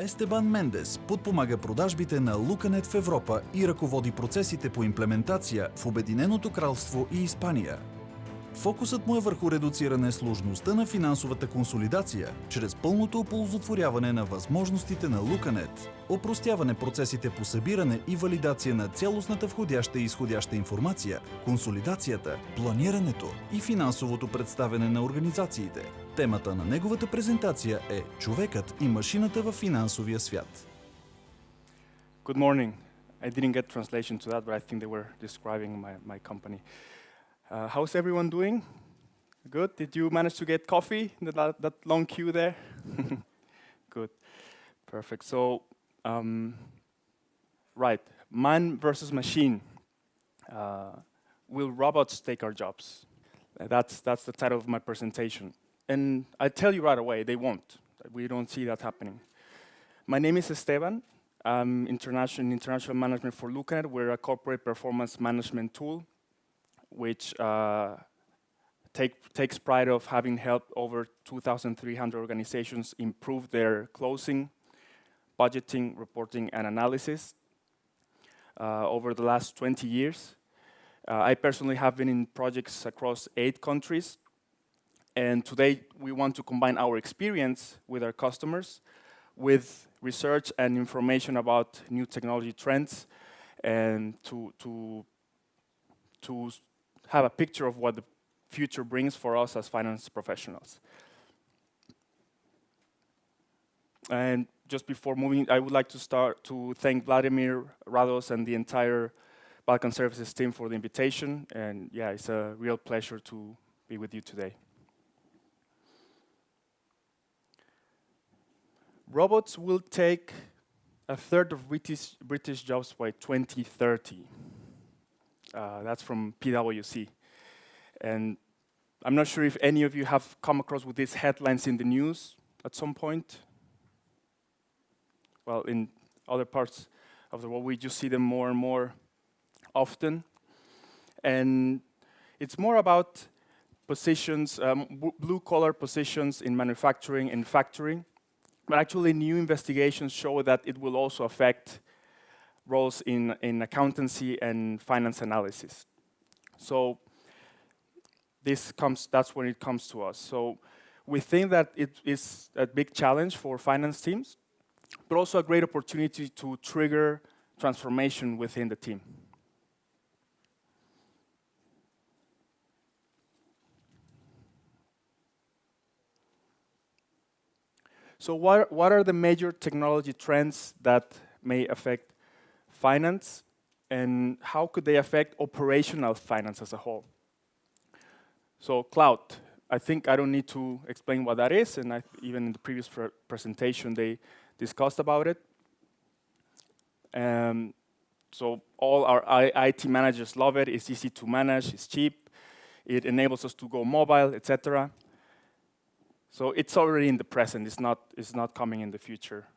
Естебан Мендес подпомага продажбите на LucaNet в Европа и ръководи процесите по имплементация в Обединеното кралство и Испания. Фокусът му е върху редуциране сложността на финансовата консолидация чрез пълното оползотворяване на възможностите на LucaNet, опростяване процесите по събиране и валидация на цялостната входяща и изходяща информация, консолидацията, планирането и финансовото представяне на организациите. Темата на неговата презентация е Човекът и машината във финансовия свят. Good morning. I didn't get translation to that, but I think they were describing my company. How's everyone doing? Good. Did you manage to get coffee in that long queue there? Good. Perfect. So, right. Man versus machine. Will robots take our jobs? That's the title of my presentation. And I tell you right away, they won't. We don't see that happening. My name is Esteban. I'm international management for LucaNet. We're a corporate performance management tool which takes pride of having helped over 2,300 organizations improve their closing, budgeting, reporting, and analysis over the last 20 years. I personally have been in projects across 8 countries, and today we want to combine our experience with our customers with research and information about new technology trends and to have a picture of what the future brings for us as finance professionals. And just before moving, I would like to thank Vladimir, Rados, and the entire Balkan Services team for the invitation. And yeah, it's a real pleasure to be with you today. Robots will take a third of British jobs by 2030. That's from PwC. And I'm not sure if any of you have come across with these headlines in the news at some point. Well, in other parts of the world, we just see them more and more often. And it's more about positions, blue-collar positions in manufacturing and factoring. But actually, new investigations show that it will also affect roles in accountancy and finance analysis. So that's when it comes to us. So we think that it is a big challenge for finance teams, but also a great opportunity to trigger transformation within the team. So what are the major technology trends that may affect finance, and how could they affect operational finance as a whole? So cloud, I think I don't need to explain what that is, and even in the previous presentation they discussed about it. So all our IT managers love it. It's easy to manage, it's cheap, it enables us to go mobile, etc. So it's already in the present, it's not coming in the future.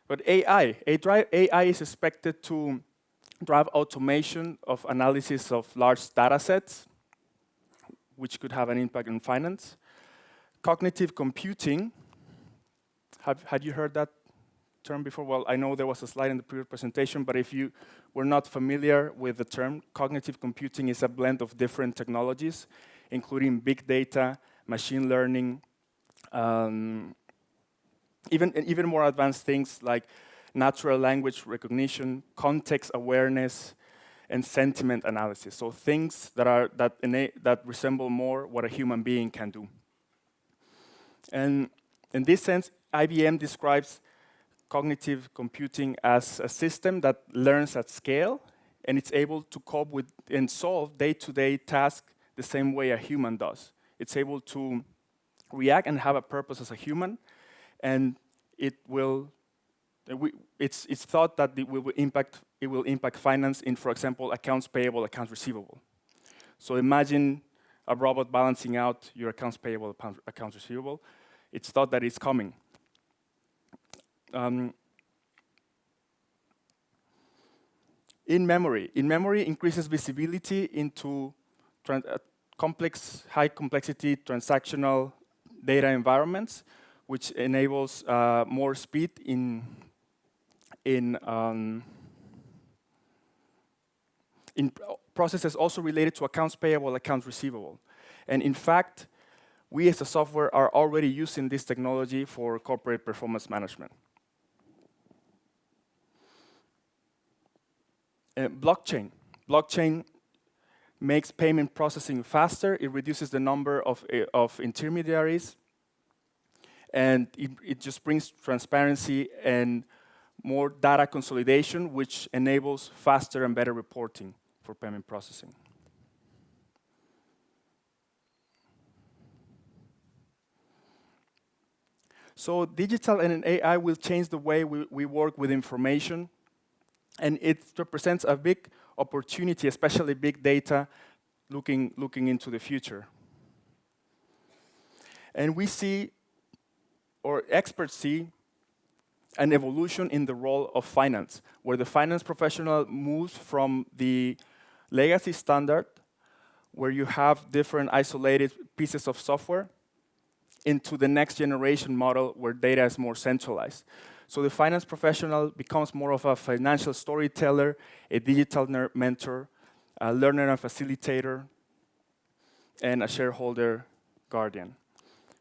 But AI is expected to drive automation of analysis of large data sets, which could have an impact on finance. Cognitive computing, had you heard that term before? Well, I know there was a slide in the previous presentation, but if you were not familiar with the term, cognitive computing is a blend of different technologies, including big data, machine learning, even more advanced things like natural language recognition, context awareness, and sentiment analysis. So things that resemble more what a human being can do. And in this sense, IBM describes cognitive computing as a system that learns at scale, and it's able to cope with and solve day-to-day tasks the same way a human does. It's able to react and have a purpose as a human, and it's thought that it will impact finance in, for example, accounts payable, accounts receivable. So imagine a robot balancing out your accounts payable, accounts receivable. It's thought that it's coming. In-memory increases visibility into complex, high complexity transactional data environments, which enables more speed in processes also related to accounts payable, accounts receivable. And in fact, we as a software are already using this technology for corporate performance management. Blockchain. Blockchain makes payment processing faster. It reduces the number of intermediaries. And it just brings transparency and more data consolidation, which enables faster and better reporting for payment processing. So digital and AI will change the way we work with information, and it represents a big opportunity, especially big data, looking into the future. And we see, or experts see, an evolution in the role of finance, where the finance professional moves from the legacy standard, where you have different isolated pieces of software, into the next generation model where data is more centralized. So the finance professional becomes more of a financial storyteller, a digital mentor, a learner and facilitator, and a shareholder guardian.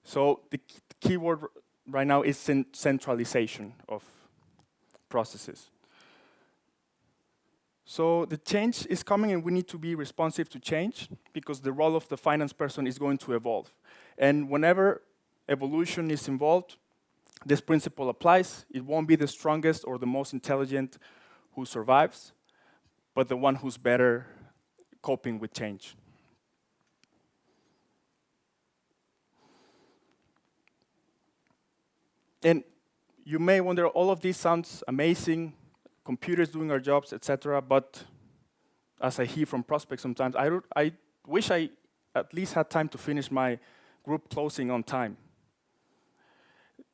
So the key word right now is centralization of processes. So the change is coming, and we need to be responsive to change, because the role of the finance person is going to evolve. And whenever evolution is involved, this principle applies. It won't be the strongest or the most intelligent who survives, but the one who's better coping with change. And you may wonder, all of this sounds amazing, computers doing our jobs, etc. But as I hear from prospects sometimes, I wish I at least had time to finish my group closing on time,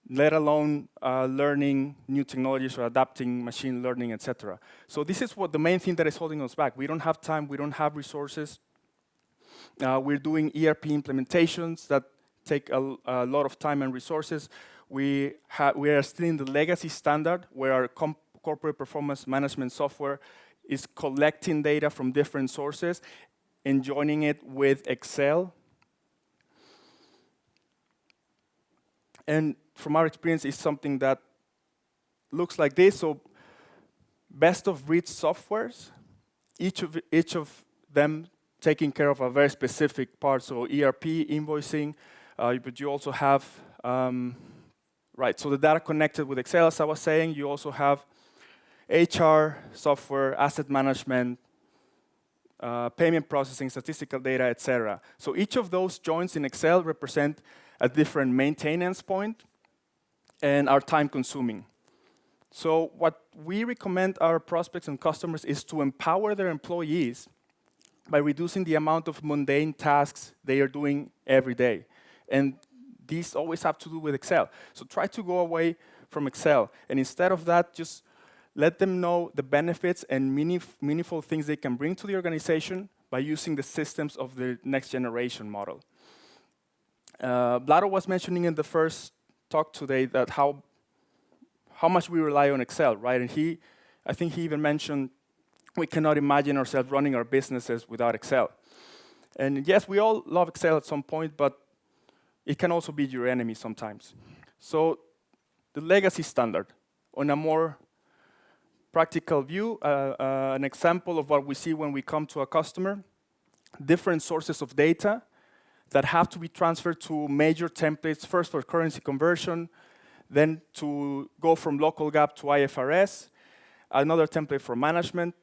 let alone learning new technologies or adapting machine learning, etc. So this is what the main thing that is holding us back. We don't have time, we don't have resources. We're doing ERP implementations that take a lot of time and resources. We are still in the legacy standard, where our corporate performance management software is collecting data from different sources and joining it with Excel. And from our experience, it's something that looks like this. So best of breed softwares, each of them taking care of a very specific part. So ERP, invoicing, but you also have, so the data connected with Excel, as I was saying. You also have HR software, asset management, payment processing, statistical data, etc. So each of those joins in Excel represent a different maintenance point and are time consuming. So what we recommend our prospects and customers is to empower their employees by reducing the amount of mundane tasks they are doing every day. And these always have to do with Excel. So try to go away from Excel. And instead of that, just let them know the benefits and meaningful things they can bring to the organization by using the systems of the next generation model. Blado was mentioning in the first talk today that how much we rely on Excel, right? And I think he even mentioned we cannot imagine ourselves running our businesses without Excel. And yes, we all love Excel at some point, but it can also be your enemy sometimes. So the legacy standard, on a more practical view, an example of what we see when we come to a customer, different sources of data that have to be transferred to major templates, first for currency conversion, then to go from local GAAP to IFRS, another template for management,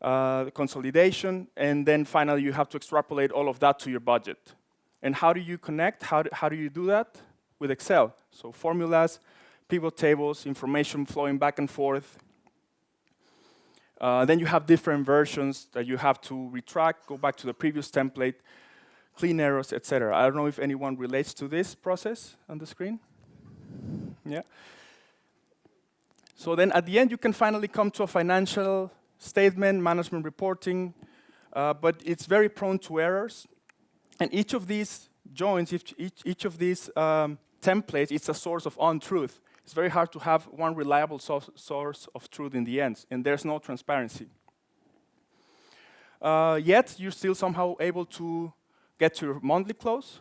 consolidation, and then finally you have to extrapolate all of that to your budget. And how do you connect? How do you do that? With Excel. So formulas, pivot tables, information flowing back and forth. Then you have different versions that you have to retract, go back to the previous template, clean errors, etc. I don't know if anyone relates to this process on the screen. Yeah. So then at the end, you can finally come to a financial statement, management reporting, but it's very prone to errors. And each of these joins, each of these templates, it's a source of untruth. It's very hard to have one reliable source of truth in the end, and there's no transparency. Yet, you're still somehow able to get to your monthly close,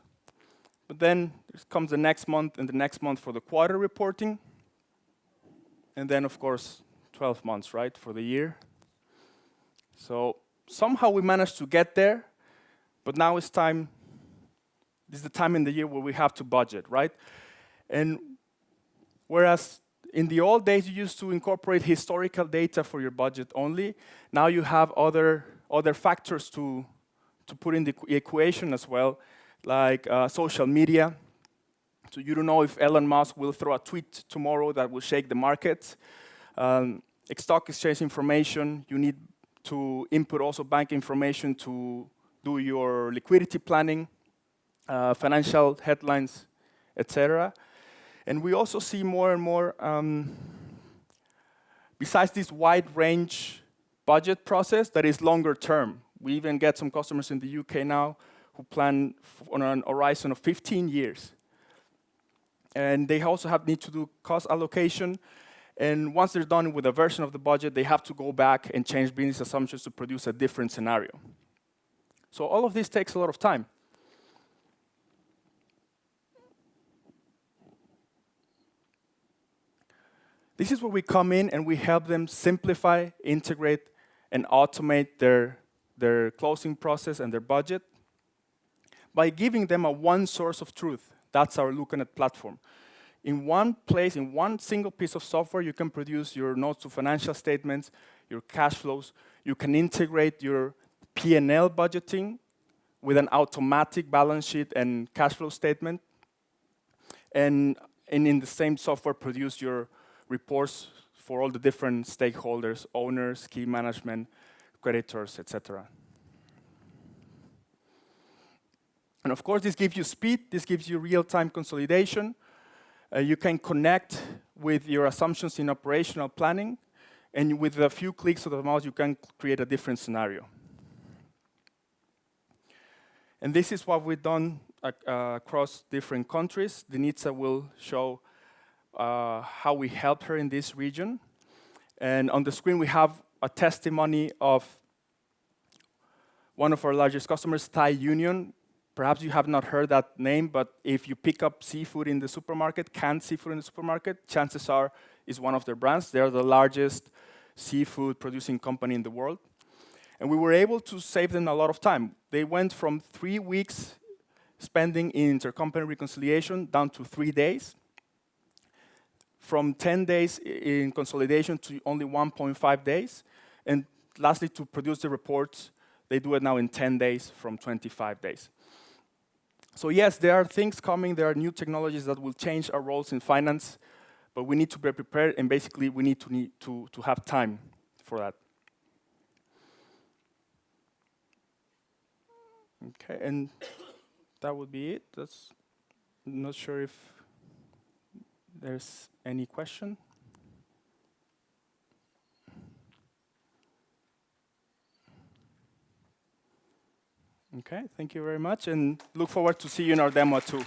but then comes the next month, and the next month for the quarter reporting, and then, of course, 12 months, right, for the year. So somehow we managed to get there, but now it's time. This is the time in the year where we have to budget, right? And whereas in the old days you used to incorporate historical data for your budget only, now you have other factors to put in the equation as well, like social media. So you don't know if Elon Musk will throw a tweet tomorrow that will shake the market. Stock exchange information, you need to input also bank information to do your liquidity planning, financial headlines, etc. And we also see more and more, besides this wide range budget process that is longer term. We even get some customers in the UK now who plan on an horizon of 15 years. And they also need to do cost allocation. And once they're done with a version of the budget, they have to go back and change business assumptions to produce a different scenario. So all of this takes a lot of time. This is where we come in and we help them simplify, integrate, and automate their closing process and their budget by giving them a one source of truth. That's our LucaNet platform. In one place, in one single piece of software, you can produce your notes to financial statements, your cash flows. You can integrate your P&L budgeting with an automatic balance sheet and cash flow statement. And in the same software, produce your reports for all the different stakeholders, owners, key management, creditors, etc. And of course, this gives you speed. This gives you real-time consolidation. You can connect with your assumptions in operational planning, and with a few clicks of the mouse, you can create a different scenario. And this is what we've done across different countries. Denitsa will show how we helped her in this region. And on the screen, we have a testimony of one of our largest customers, Thai Union. Perhaps you have not heard that name, but if you pick up seafood in the supermarket, canned seafood in the supermarket, chances are it's one of their brands. They're the largest seafood producing company in the world. And we were able to save them a lot of time. They went from 3 weeks spending in intercompany reconciliation down to 3 days. From 10 days in consolidation to only 1.5 days. And lastly, to produce the reports, they do it now in 10 days from 25 days. So yes, there are things coming, there are new technologies that will change our roles in finance, but we need to be prepared, and basically we need to have time for that. Okay, and that would be it. I'm not sure if there's any question. Okay, thank you very much, and look forward to see you in our demo too.